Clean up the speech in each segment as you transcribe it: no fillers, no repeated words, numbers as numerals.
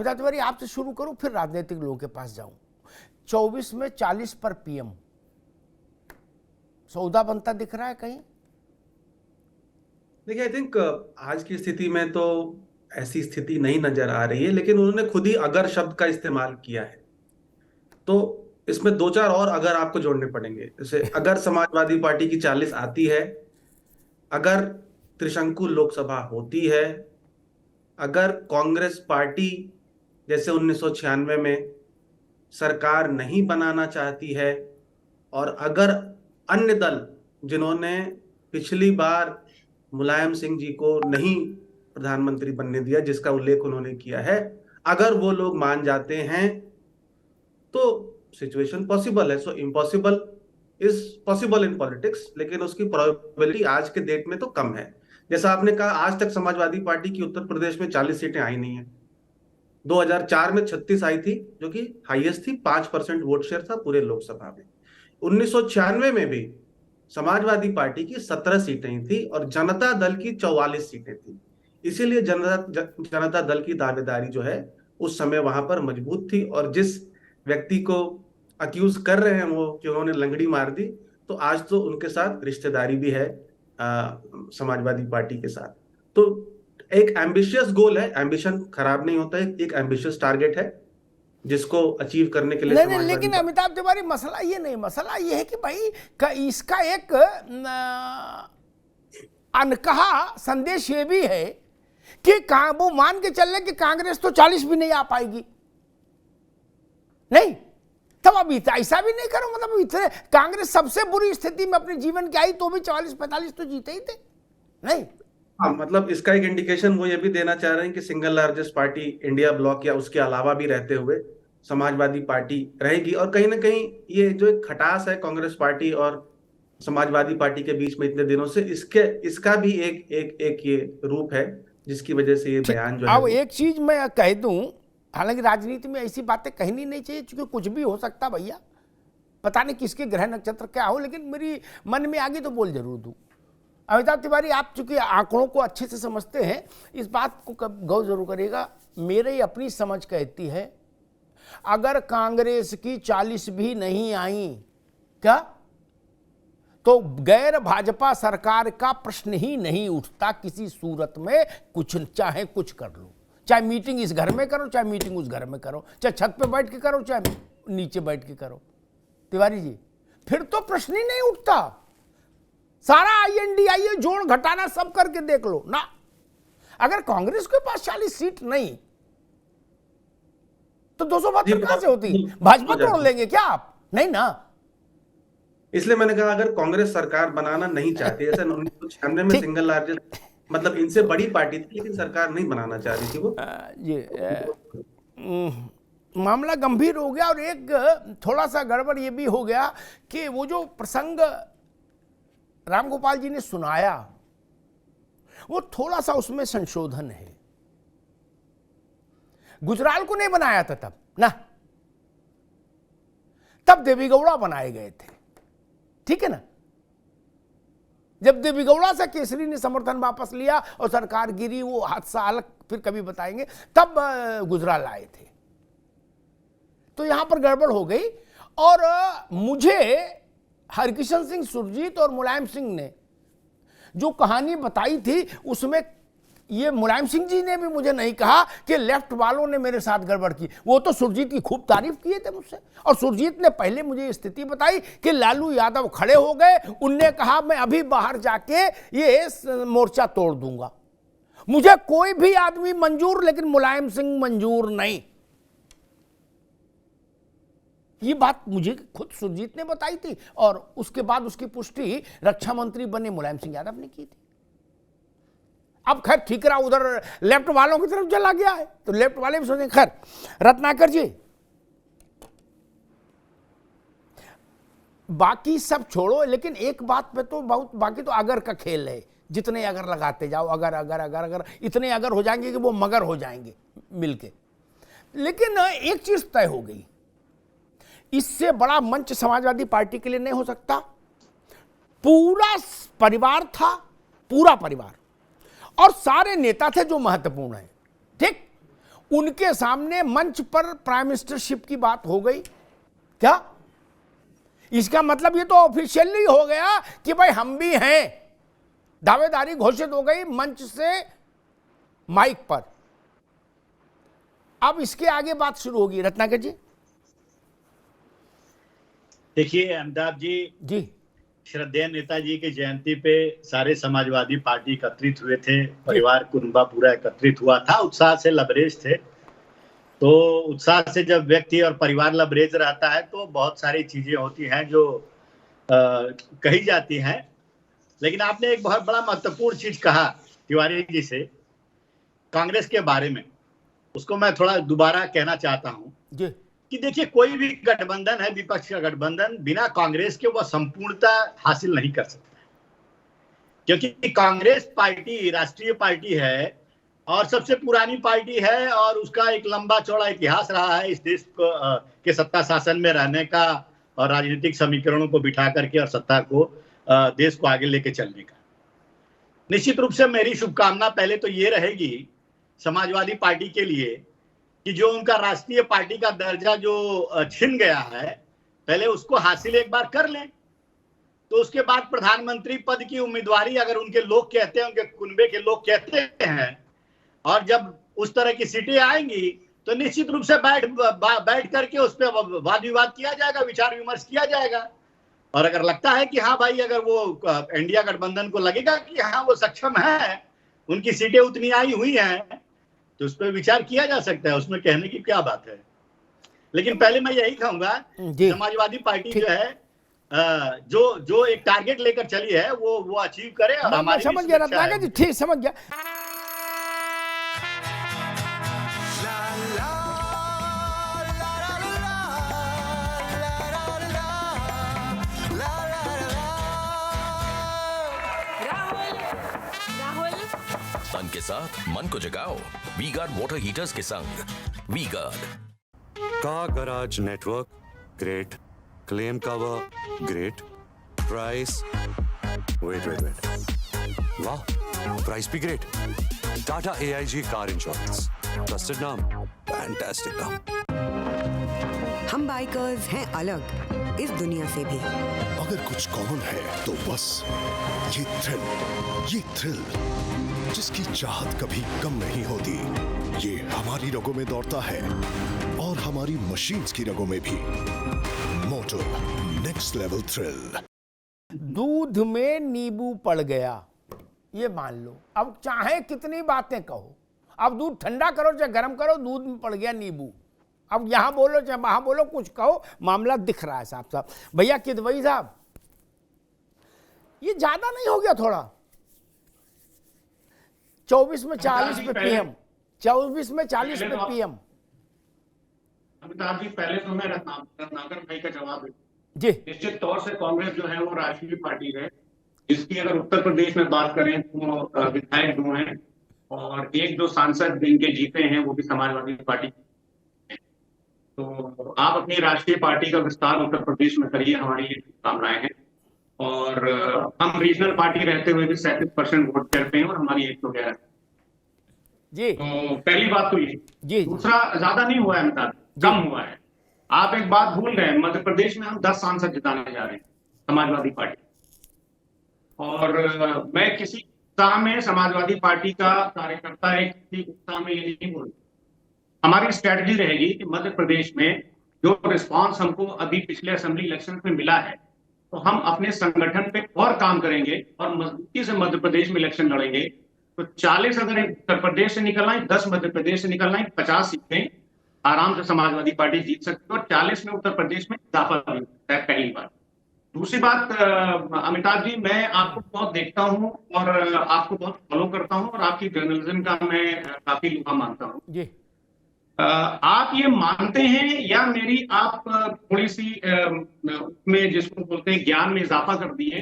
अमिताभ तिवारी आपसे शुरू करूं, फिर राजनीतिक लोगों के पास जाऊं। 24 में 40 पर पीएम सौदा बनता दिख रहा है कहीं? देखिए, आई थिंक आज की स्थिति में तो ऐसी स्थिति नहीं नजर आ रही है, लेकिन उन्होंने खुद ही अगर शब्द का इस्तेमाल किया है। तो इसमें दो चार और अगर आपको जोड़ने पड़ेंगे। जैसे अगर समाजवादी पार्टी की 40 आती है, अगर त्रिशंकु लोकसभा होती है, अगर कांग्रेस पार्टी जैसे 1996 में सरकार नहीं बनाना चाहती है, और अगर अन्य दल जिन्होंने पिछली बार मुलायम सिंह जी को नहीं प्रधानमंत्री बनने दिया, जिसका उल्लेख उन्होंने किया है, अगर वो लोग मान जाते हैं तो सिचुएशन पॉसिबल है। सो impossible is possible in politics, लेकिन उसकी प्रोबेबिलिटी आज के डेट में तो कम है। जैसा आपने कहा, आज तक समाजवादी पार्टी की उत्तर प्रदेश में 40 सीटें आई नहीं है। 2004 में 36 आई थी, जो कि हाईएस्ट थी, 5% वोट शेयर था पूरे लोकसभा में। 1996 में भी समाजवादी पार्टी की 17 सीटें थी और जनता दल की 44 सीटें थी। इसीलिए जनता दल की दावेदारी जो है उस समय वहां पर मजबूत थी, और जिस व्यक्ति को अक्यूज कर रहे हैं वो कि उन्होंने लंगड़ी मार दी, तो आज तो उनके साथ रिश्तेदारी भी है समाजवादी पार्टी के साथ। तो एक एम्बिशियस गोल है, एम्बिशन खराब नहीं होता है, एक एम्बिशियस टारगेट है जिसको अचीव करने के लिए नहीं नहीं, समाजवादी लेकिन अमिताभ तिवारी मसला ये नहीं, मसला ये है कि भाई इसका एक अनकहा संदेश ये भी है कि वो मान के चल रहे कि कांग्रेस तो 40 भी नहीं आ पाएगी। नहीं, तब अब ऐसा भी नहीं करो, मतलब इतने कांग्रेस सबसे बुरी स्थिति में अपने जीवन की आई तो भी 40-45 तो जीते ही थे। नहीं, हाँ, मतलब इसका एक इंडिकेशन वो ये भी देना चाह रहे हैं कि single largest party India block या उसके अलावा भी रहते हुए समाजवादी पार्टी रहेगी। और कहीं ना कहीं ये जो एक खटास है कांग्रेस पार्टी और समाजवादी पार्टी के बीच में इतने दिनों से, इसका भी एक एक एक ये रूप है जिसकी वजह से ये बयान जो है अब एक चीज मैं कह दूं, हालांकि राजनीति में ऐसी बातें कहनी नहीं चाहिए क्योंकि कुछ भी हो सकता भैया, पता नहीं किसके ग्रह नक्षत्र क्या हो, लेकिन मेरी मन में आ गई तो बोल जरूर दूं। अमिताभ तिवारी, आप चूंकि आंकड़ों को अच्छे से समझते हैं, इस बात को गौर जरूर करिएगा। मेरी अपनी समझ कहती है अगर कांग्रेस की 40 भी नहीं आई क्या, तो गैर भाजपा सरकार का प्रश्न ही नहीं उठता किसी सूरत में। कुछ चाहे कुछ कर लो, चाहे मीटिंग इस घर में करो, चाहे मीटिंग उस घर में करो, चाहे छत पे बैठ के करो, चाहे नीचे बैठ के करो। तिवारी जी, फिर तो प्रश्न ही नहीं उठता। सारा INDIA जोड़ घटाना सब करके देख लो ना, अगर कांग्रेस के पास 40 सीट नहीं तो 272 कहां से होती? भाजपा तोड़ लेंगे क्या आप? नहीं ना। इसलिए मैंने कहा अगर कांग्रेस सरकार बनाना नहीं चाहती, जैसे 1996 में सिंगल लार्जेस्ट, मतलब इनसे बड़ी पार्टी थी लेकिन सरकार नहीं बनाना चाह रही थी वो, ये मामला गंभीर हो गया। और एक थोड़ा सा गड़बड़ ये भी हो गया कि वो जो प्रसंग रामगोपाल जी ने सुनाया, वो थोड़ा सा उसमें संशोधन है। गुजराल को नहीं बनाया था तब ना, तब देवीगौड़ा बनाए गए थे, ठीक है ना। जब देवीगौड़ा से केसरी ने समर्थन वापस लिया और सरकार गिरी, वो हादसा अलग फिर कभी बताएंगे, तब गुजराल आए थे। तो यहां पर गड़बड़ हो गई। और मुझे हरकिशन सिंह सुरजीत और मुलायम सिंह ने जो कहानी बताई थी, उसमें ये मुलायम सिंह जी ने भी मुझे नहीं कहा कि लेफ्ट वालों ने मेरे साथ गड़बड़ की। वो तो सुरजीत की खूब तारीफ किए थे मुझसे, और सुरजीत ने पहले मुझे स्थिति बताई कि लालू यादव खड़े हो गए, उनने कहा मैं अभी बाहर जाके ये मोर्चा तोड़ दूंगा। मुझे कोई भी आदमी मंजूर, लेकिन मुलायम सिंह मंजूर नहीं। ये बात मुझे खुद सुरजीत ने बताई थी, और उसके बाद उसकी पुष्टि रक्षा मंत्री बने मुलायम सिंह यादव ने की थी। अब खैर ठीकरा उधर लेफ्ट वालों की तरफ चला गया है, तो लेफ्ट वाले भी सोचें। खैर रत्नाकर जी, बाकी सब छोड़ो, लेकिन एक बात पे तो बहुत, बाकी तो अगर का खेल है। जितने अगर लगाते जाओ, अगर अगर अगर अगर इतने अगर हो जाएंगे कि वो मगर हो जाएंगे मिलके। लेकिन एक चीज तय हो गई, इससे बड़ा मंच समाजवादी पार्टी के लिए नहीं हो सकता। पूरा परिवार था, पूरा परिवार, और सारे नेता थे जो महत्वपूर्ण हैं, ठीक। उनके सामने मंच पर प्राइम मिनिस्टरशिप की बात हो गई क्या? इसका मतलब ये तो ऑफिशियली हो गया कि भाई हम भी हैं, दावेदारी घोषित हो गई मंच से माइक पर। अब इसके आगे बात शुरू होगी। रत्नाकर जी देखिए अमिताभ जी, श्रद्धेय नेताजी की जयंती पे सारे समाजवादी पार्टी एकत्रित हुए थे, परिवार कुनबा पूरा एकत्रित हुआ था, उत्साह से लबरेज थे। तो उत्साह से जब व्यक्ति और परिवार लबरेज रहता है तो बहुत सारी चीजें होती हैं जो कही जाती हैं। लेकिन आपने एक बहुत बड़ा महत्वपूर्ण चीज कहा तिवारी जी से कांग्रेस के बारे में, उसको मैं थोड़ा दोबारा कहना चाहता हूं कि देखिए कोई भी गठबंधन है, विपक्ष का गठबंधन, बिना कांग्रेस के वह संपूर्णता हासिल नहीं कर सकता, क्योंकि कांग्रेस पार्टी राष्ट्रीय पार्टी है और सबसे पुरानी पार्टी है और उसका एक लंबा चौड़ा इतिहास रहा है इस देश को के सत्ता शासन में रहने का और राजनीतिक समीकरणों को बिठा करके और सत्ता को देश को आगे लेके चलने का। निश्चित रूप से मेरी शुभकामना पहले तो ये रहेगी समाजवादी पार्टी के लिए कि जो उनका राष्ट्रीय पार्टी का दर्जा जो छिन गया है, पहले उसको हासिल एक बार कर लें। तो उसके बाद प्रधानमंत्री पद की उम्मीदवारी अगर उनके लोग कहते हैं, उनके कुनबे के लोग कहते हैं, और जब उस तरह की सीटें आएंगी तो निश्चित रूप से बैठ करके उस पर वाद विवाद किया जाएगा, विचार विमर्श किया जाएगा। और अगर लगता है कि हाँ भाई, अगर वो इंडिया गठबंधन को लगेगा कि हाँ वो सक्षम है, उनकी सीटें उतनी आई हुई हैं, तो उस पर विचार किया जा सकता है, उसमें कहने की क्या बात है। लेकिन पहले मैं यही कहूंगा समाजवादी पार्टी जो है जो एक टारगेट लेकर चली है वो अचीव करे और हमारी समझ गया रत्नाकर जी, ठीक समझ गया। तन के साथ मन को जगाओ वी गार्ड वाटर हीटर्स के संग। V Guard car garage network great, claim cover great, price wait वाह, प्राइस भी great. Tata AIG car insurance, trusted नाम, फैंटास्टिक नाम। हम बाइकर्स हैं अलग इस दुनिया से भी। अगर कुछ कॉमन है तो बस ये थ्रिल जिसकी चाहत कभी कम नहीं होती, ये हमारी रगों में दौड़ता है और हमारी मशीन्स की रगों में भी। मोटो नेक्स्ट लेवल थ्रिल। दूध में नींबू पड़ गया, ये मान लो। अब चाहे कितनी बातें कहो, अब दूध ठंडा करो चाहे गर्म करो, दूध में पड़ गया नींबू। अब यहां बोलो चाहे वहां बोलो, कुछ कहो, मामला दिख रहा है साहब साहब। भैया किदवई साहब, ये ज्यादा नहीं हो गया थोड़ा? 24 में 40 पे PM, 24 में 40 पे PM। अमिताभ जी, पहले तो मैं रत्नाकर भाई का जवाब जी। निश्चित तौर से कांग्रेस जो है वो राष्ट्रीय पार्टी है, जिसकी अगर उत्तर प्रदेश में बात करें तो विधायक 2 हैं और 1-2 सांसद इनके जीते हैं, वो भी समाजवादी पार्टी। तो आप अपनी राष्ट्रीय पार्टी का विस्तार उत्तर प्रदेश में करिए, हमारी ये कामनाएं हैं। और हम रीजनल पार्टी रहते हुए भी 37% वोट करते हैं और हमारी 111 जी। तो पहली बात तो ये जी। दूसरा, ज्यादा नहीं हुआ है अमिताभ, कम हुआ है। आप एक बात भूल गए, मध्य प्रदेश में हम 10 सांसद जिताने जा रहे हैं समाजवादी पार्टी। और मैं किसी उत्साह में समाजवादी पार्टी का कार्यकर्ता है, किसी उत्साह में ये नहीं बोल। हमारी स्ट्रेटजी रहेगी कि मध्य प्रदेश में जो रिस्पांस हमको अभी पिछले असेंबली इलेक्शन में मिला है, तो हम अपने संगठन पे और काम करेंगे और मजबूती से मध्य प्रदेश में इलेक्शन लड़ेंगे। तो 40 अगर उत्तर प्रदेश से निकल आए, 10 मध्य प्रदेश से निकल आए, 50 सीटें आराम से समाजवादी पार्टी जीत सकती है और 40 में उत्तर प्रदेश में इजाफा भी होता है, पहली बात। दूसरी बात, अमिताभ जी, मैं आपको बहुत देखता हूं और आपको बहुत फॉलो करता हूं और आपकी जर्नलिज्म का मैं काफी लोहा मानता हूं जी। आप ये मानते हैं या मेरी आप थोड़ी सी में जिसको बोलते हैं ज्ञान में इजाफा कर दिए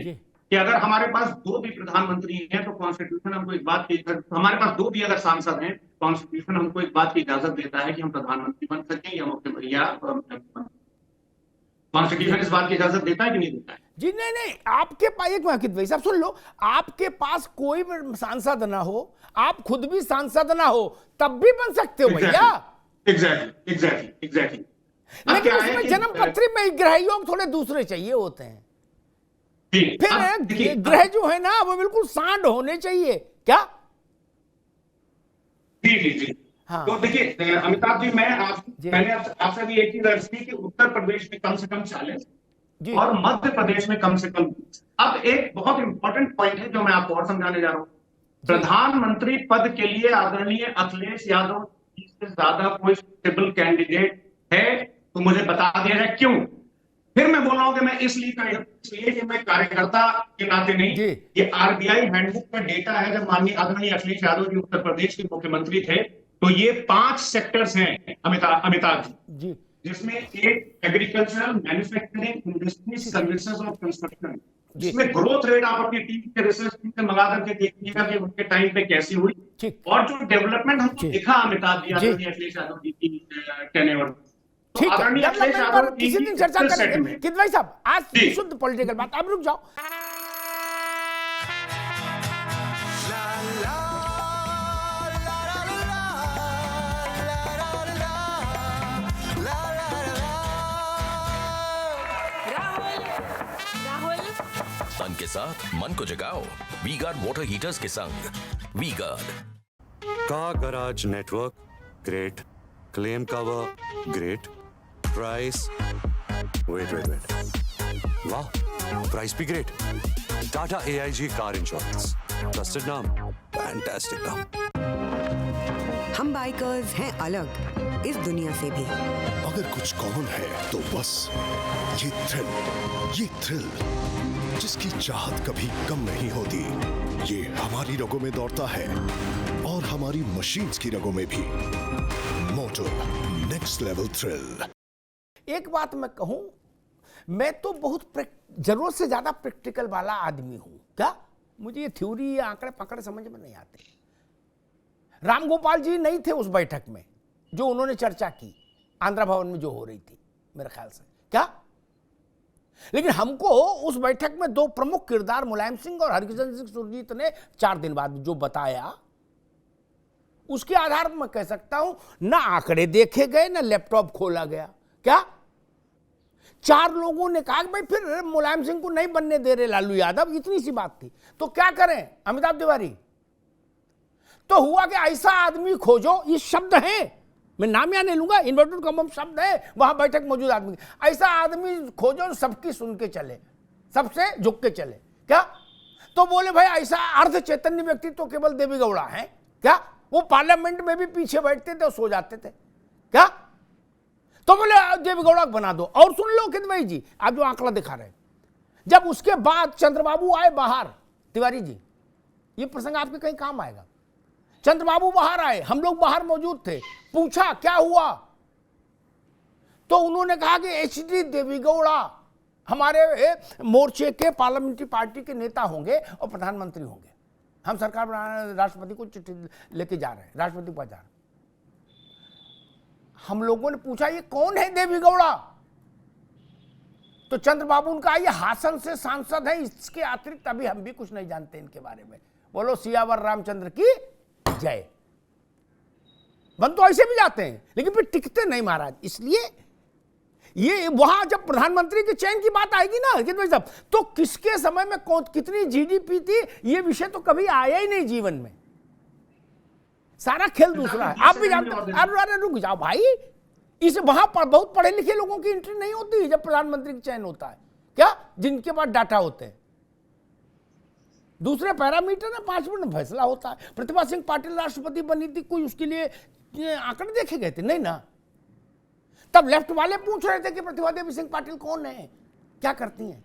कि अगर हमारे पास 2 भी प्रधानमंत्री हैं तो कॉन्स्टिट्यूशन हमको एक बात की, हमारे पास 2 भी अगर सांसद हैं, कॉन्स्टिट्यूशन हमको एक बात की इजाजत देता है कि हम प्रधानमंत्री बन सकें या मुख्यमंत्री, या कॉन्स्टिट्यूशन इस बात की इजाजत देता है कि नहीं देता है? जी नहीं नहीं, आपके पास एक अंकित भाई साहब सुन लो, आपके पास कोई भी सांसद ना हो, आप खुद भी सांसद ना हो, तब भी बन सकते हो भैया। एग्जैक्टली। लेकिन उसमें जन्म पत्री में ग्रह योग थोड़े दूसरे चाहिए होते हैं। फिर ग्रह जो है ना वो बिल्कुल सांड होने चाहिए क्या? जी। हाँ। तो देखिए अमिताभ जी, मैंने आपसे भी एक चीज अर्ज की कि उत्तर प्रदेश में कम से कम 40 और मध्य प्रदेश में कम से कम 20। अब एक बहुत इंपॉर्टेंट पॉइंट है जो मैं आपको और समझाने जा रहा हूं। प्रधानमंत्री पद के लिए आदरणीय अखिलेश यादव से ज्यादा कोई सुटेबल कैंडिडेट है तो मुझे बता दिया जाए क्यों। फिर मैं बोल रहा हूं कि मैं इसलिए कि मैं कार्यकर्ता के नाते नहीं, ये आरबीआई हैंडबुक का डेटा है। जब माननीय आदरणीय अखिलेश यादव जी उत्तर प्रदेश के मुख्यमंत्री थे तो ये 5 सेक्टर्स हैं अमिताभ जी, जिसमें एक एग्रीकल्चरल, मैन्युफैक्चरिंग, इंडस्ट्री, सर्विसेज और कंस्ट्रक्शन। इसमें ग्रोथ रेट आप अपनी टीम के रिसर्च टीम से मंगा करके देखिएगा कि उनके टाइम पे कैसी हुई, और जो डेवलपमेंट हमको दिखा अमिताभ जी आदरणीय अखिलेश यादव जी की टेन्योर। ठीक है, किसी दिन चर्चा करेंगे। कित भाई साहब, आज शुद्ध पॉलिटिकल बात, आप रुक जाओ। तन के साथ मन को जगाओ वी गार्ड वाटर हीटर्स के संग। वी गार्ड का garage network great, claim cover great, price wait वाह, प्राइस भी great. Tata AIG car insurance, trusted नाम, फैंटास्टिक नाम। हम बाइकर्स हैं अलग इस दुनिया से भी। अगर कुछ कॉमन है तो बस ये थ्रिल जिसकी चाहत कभी कम नहीं होती। ये हमारी रगों में दौड़ता है और हमारी मशीन्स की रगों में भी। मोटो नेक्स्ट लेवल थ्रिल। एक बात मैं कहूं, मैं तो बहुत जरूरत से ज्यादा प्रैक्टिकल वाला आदमी हूं। क्या मुझे ये थ्योरी या आंकड़े पकड़े समझ में नहीं आते। राम गोपाल जी नहीं थे उस बैठक में जो उन्होंने चर्चा की, आंध्र भवन में जो हो रही थी मेरे ख्याल से, क्या? लेकिन हमको उस बैठक में 2 प्रमुख किरदार मुलायम सिंह और हरकिशन सिंह सुरजीत ने 4 दिन बाद जो बताया, उसके आधार पर मैं कह सकता हूं ना आंकड़े देखे गए ना लैपटॉप खोला गया। क्या 4 लोगों ने कहा कि भाई फिर मुलायम सिंह को नहीं बनने दे रहे लालू यादव, इतनी सी बात थी। तो क्या करें अमिताभ तिवारी? तो हुआ कि ऐसा आदमी खोजो, ये शब्द है, मैं नाम या नहीं लूंगा, इन्वर्टेड कॉमम शब्द है वहां बैठक मौजूद आदमी, ऐसा आदमी खोजो सबकी सुन के चले, सबसे झुक के चले। क्या? तो बोले भाई ऐसा अर्ध चैतन्य व्यक्ति तो केवल देवी गौड़ा है। क्या वो पार्लियामेंट में भी पीछे बैठते थे और सो जाते थे? क्या? तो बोले देवी गौड़ा बना दो। और सुन लो कित भाई जी, आप जो आंकड़ा दिखा रहे हैं, जब उसके बाद चंद्रबाबू आए बाहर, तिवारी जी ये प्रसंग आपके कहीं काम आएगा। चंद्रबाबू बाहर आए, हम लोग बाहर मौजूद थे, पूछा क्या हुआ, तो उन्होंने कहा कि HD देवीगौड़ा हमारे मोर्चे के पार्लियामेंट्री पार्टी के नेता होंगे और प्रधानमंत्री होंगे। हम सरकार बनाने राष्ट्रपति को चिट्ठी लेके जा रहे हैं, राष्ट्रपति के पास जा रहे हैं। हम लोगों ने पूछा ये कौन है देवीगौड़ा, तो चंद्रबाबू ने कहा ये हासन से सांसद है, इसके अतिरिक्त अभी हम भी कुछ नहीं जानते इनके बारे में। बोलो सियावर रामचंद्र की जय। बन तो ऐसे भी जाते हैं लेकिन फिर टिकते नहीं महाराज। इसलिए ये वहां जब प्रधानमंत्री के चयन की बात आएगी ना भाई साहब, तो किसके समय में कौन कितनी GDP थी, ये विषय तो कभी आया ही नहीं जीवन में। सारा खेल दूसरा है, आप भी जानते हैं। अरे रुक जाओ भाई, इस वहां पर बहुत पढ़े लिखे लोगों की एंट्री नहीं होती जब प्रधानमंत्री का चयन होता है। क्या? जिनके पास डाटा होते हैं, दूसरे पैरामीटर है, 5 मिनट में फैसला होता है। प्रतिभा सिंह पाटिल राष्ट्रपति बनी थी, कोई उसके लिए आंकड़े देखे गए थे? नहीं ना। तब लेफ्ट वाले पूछ रहे थे कि प्रतिभा देवी सिंह पाटिल कौन है, क्या करती हैं।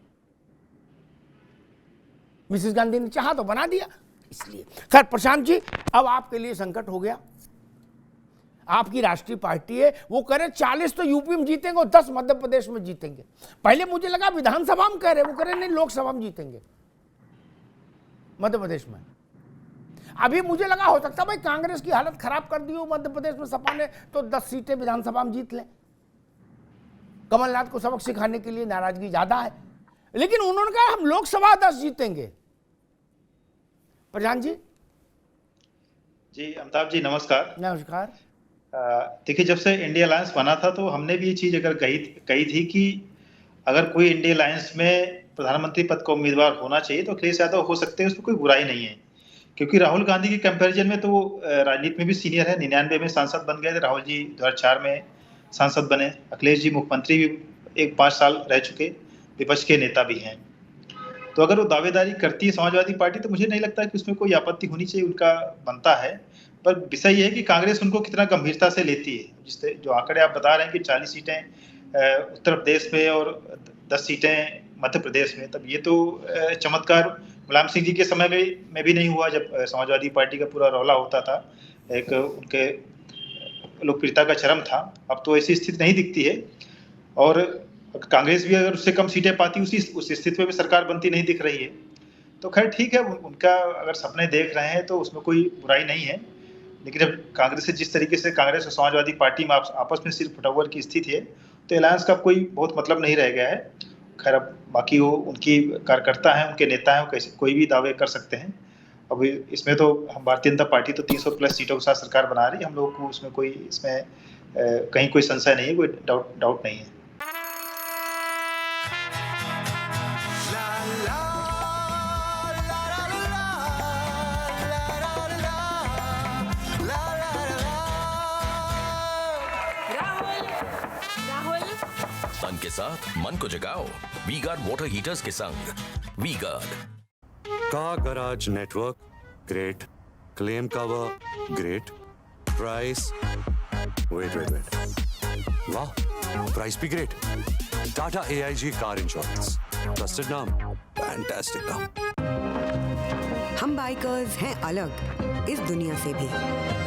मिसेस गांधी ने चाहा तो बना दिया। इसलिए खैर प्रशांत जी, अब आपके लिए संकट हो गया। आपकी राष्ट्रीय पार्टी है, वो कह रहे 40 तो यूपी में जीतेंगे और 10 मध्य प्रदेश में जीतेंगे। पहले मुझे लगा विधानसभा में कह रहे, वो कह रहे नहीं लोकसभा में जीतेंगे मध्य प्रदेश में। अभी मुझे लगा हो सकता भाई कांग्रेस की हालत खराब कर दी हो मध्य प्रदेश में सपा ने, तो 10 सीटें विधानसभा में जीत लें। कमलनाथ को सबक सिखाने के लिए नाराजगी ज्यादा है। लेकिन उन्होंने कहा हम लोकसभा 10 जीतेंगे। प्रधान जी। जी अमिताभ जी नमस्कार। नमस्कार। देखिए, जब से इंडिया अलायंस बना था तो हमने भी ये चीज अगर कही थी कि अगर कोई इंडिया अलायंस में प्रधानमंत्री पद का उम्मीदवार होना चाहिए तो अखिलेश यादव हो सकते हैं, उसमें कोई बुराई नहीं है। क्योंकि राहुल गांधी के कंपैरिजन में तो वो राजनीति में भी सीनियर है। 99 में सांसद बन गए थे, राहुल जी 2004 में सांसद बने, अखिलेश जी मुख्यमंत्री भी 5 साल रह चुके, विपक्ष के नेता भी हैं। तो अगर वो दावेदारी करती है समाजवादी पार्टी तो मुझे नहीं लगता कि उसमें कोई आपत्ति होनी चाहिए, उनका बनता है। पर विषय ये है कि कांग्रेस उनको कितना गंभीरता से लेती है। जिससे जो आंकड़े आप बता रहे हैं कि 40 सीटें उत्तर प्रदेश में और 10 सीटें मध्य प्रदेश में, तब ये तो चमत्कार मुलायम सिंह जी के समय में भी नहीं हुआ, जब समाजवादी पार्टी का पूरा रौला होता था, एक उनके लोकप्रियता का चरम था। अब तो ऐसी स्थिति नहीं दिखती है, और कांग्रेस भी अगर उससे कम सीटें पाती उस स्थिति में भी सरकार बनती नहीं दिख रही है। तो खैर ठीक है, उनका अगर सपने देख रहे हैं तो उसमें कोई बुराई नहीं है। लेकिन अब कांग्रेस से जिस तरीके से कांग्रेस और समाजवादी पार्टी में आपस में सिर्फ फुटबॉल की स्थिति है, तो अलायंस का कोई बहुत मतलब नहीं रह गया है। खैर अब बाकी वो उनकी कार्यकर्ता हैं, उनके नेता हैं, कैसे कोई भी दावे कर सकते हैं। अब इसमें तो हम भारतीय जनता पार्टी तो 300+ सीटों के साथ सरकार बना रही है, हम लोगों को उसमें कोई कहीं कोई संशय नहीं है, कोई डाउट नहीं है। तन के साथ मन को जगाओ वी गार्ड वाटर हीटर्स के संग। V Guard car garage network great, claim cover great, price wait वाह, प्राइस भी great. Tata AIG car insurance, trusted नाम, फैंटास्टिक नाम। हम बाइकर्स हैं अलग इस दुनिया से भी।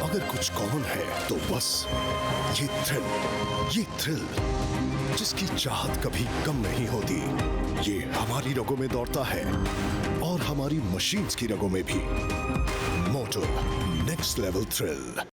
अगर कुछ कॉमन है तो बस ये थ्रिल जिसकी चाहत कभी कम नहीं होती। ये हमारी रगों में दौड़ता है और हमारी मशीन्स की रगों में भी। मोटो नेक्स्ट लेवल थ्रिल।